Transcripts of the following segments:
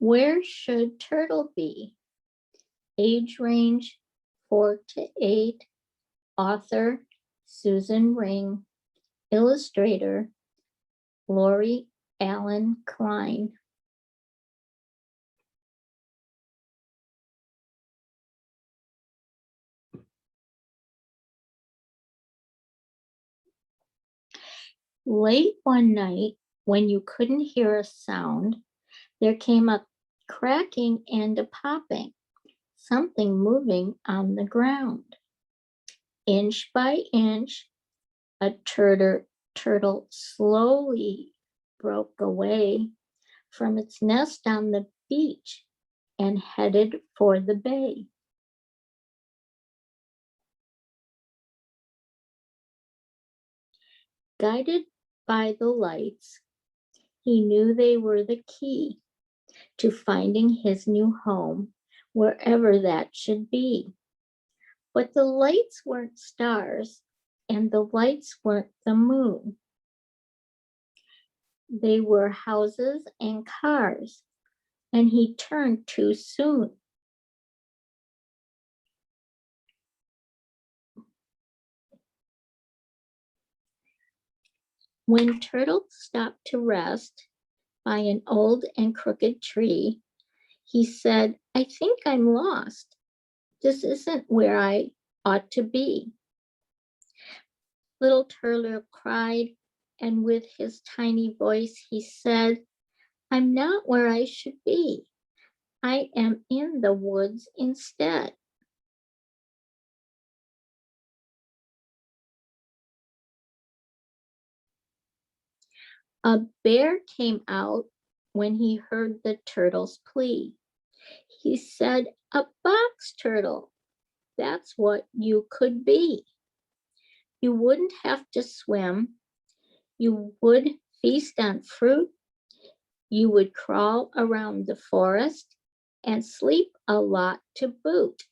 Where should turtle be? Age range 4 to 8. Author Susan Ring. Illustrator Lori Allen Klein. Late one night, when you couldn't hear a sound, there came a cracking and a popping, something moving on the ground. Inch by inch, a turtle slowly broke away from its nest on the beach and headed for the bay. Guided by the lights, he knew they were the key to finding his new home, wherever that should be. But the lights weren't stars, and the lights weren't the moon. They were houses and cars, and he turned too soon. When Turtle stopped to rest by an old and crooked tree, he said, "I think I'm lost. This isn't where I ought to be." Little Turtle cried, and with his tiny voice he said, "I'm not where I should be. I am in the woods instead." A bear came out when he heard the turtle's plea. He said, "A box turtle, that's what you could be. You wouldn't have to swim. You would feast on fruit. You would crawl around the forest and sleep a lot to boot."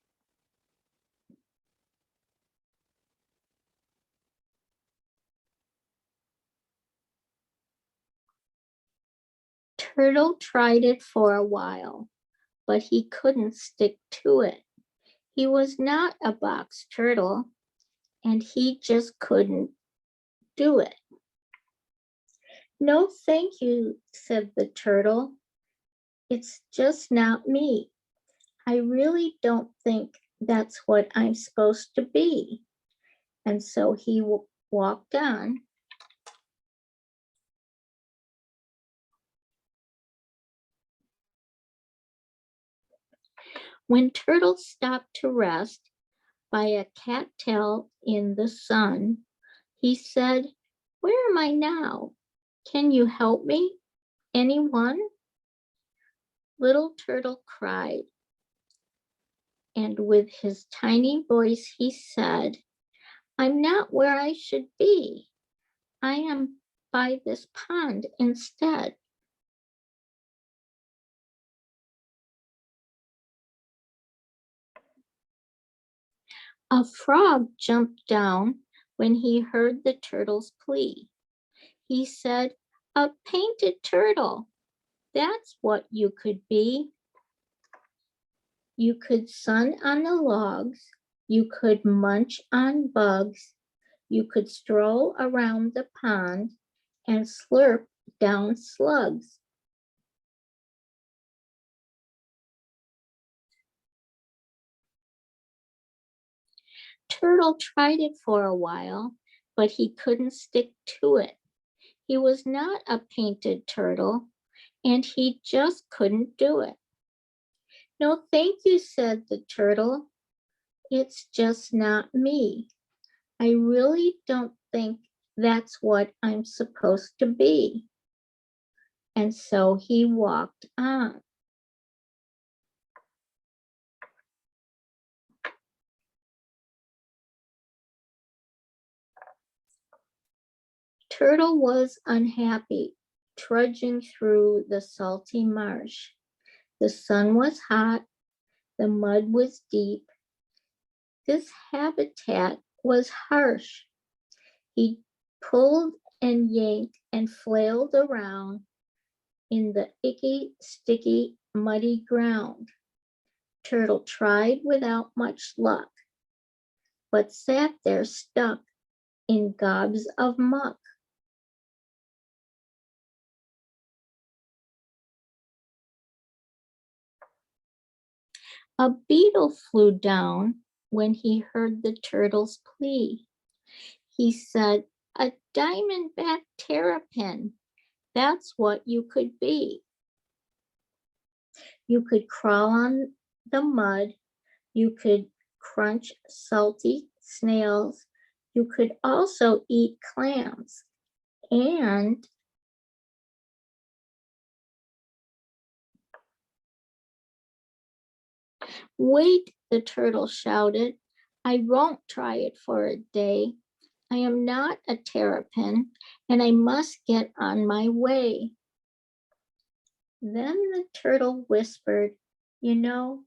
Turtle tried it for a while, but he couldn't stick to it. He was not a box turtle, and he just couldn't do it. "No, thank you," said the turtle. "It's just not me. I really don't think that's what I'm supposed to be." And so he walked on. When Turtle stopped to rest by a cattail in the sun, he said, "Where am I now? Can you help me? Anyone?" Little Turtle cried, and with his tiny voice he said, "I'm not where I should be. I am by this pond instead." A frog jumped down when he heard the turtle's plea. He said, "A painted turtle, that's what you could be. You could sun on the logs, you could munch on bugs, you could stroll around the pond and slurp down slugs." Turtle tried it for a while, but he couldn't stick to it. He was not a painted turtle, and he just couldn't do it. "No, thank you," said the turtle. "It's just not me. I really don't think that's what I'm supposed to be." And so he walked on. Turtle was unhappy, trudging through the salty marsh. The sun was hot, the mud was deep. This habitat was harsh. He pulled and yanked and flailed around, in the icky, sticky, muddy ground. Turtle tried without much luck, but sat there stuck in gobs of muck. A beetle flew down when he heard the turtle's plea. He said, "A diamondback terrapin, that's what you could be. You could crawl on the mud, you could crunch salty snails, you could also eat clams, and wait," the turtle shouted. "I won't try it for a day. I am not a terrapin, and I must get on my way." Then the turtle whispered, "You know,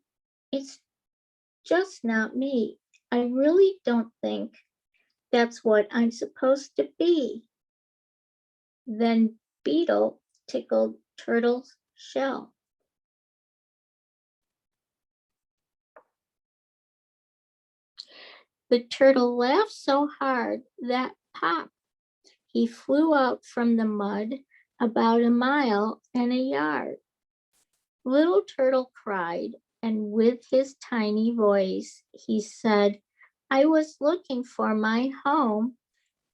it's just not me. I really don't think that's what I'm supposed to be." Then Beetle tickled Turtle's shell. The turtle laughed so hard that pop, he flew out from the mud about a mile and a yard. Little Turtle cried, and with his tiny voice, he said, "I was looking for my home,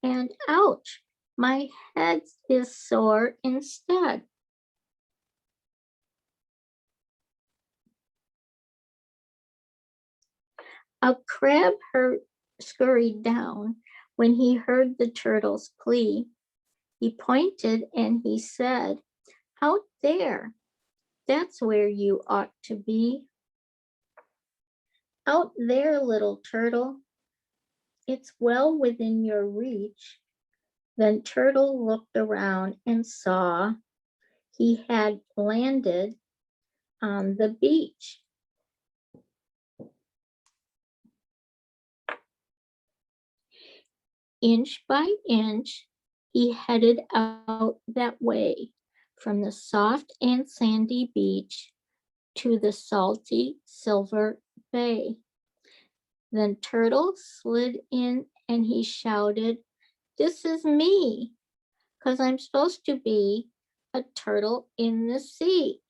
and ouch, my head is sore instead." A crab scurried down when he heard the turtle's plea. He pointed and he said, "Out there, that's where you ought to be." "Out there, little turtle, it's well within your reach." Then Turtle looked around and saw he had landed on the beach. Inch by inch, he headed out that way from the soft and sandy beach to the salty silver bay. Then Turtle slid in and he shouted, "This is me, 'cause I'm supposed to be a turtle in the sea."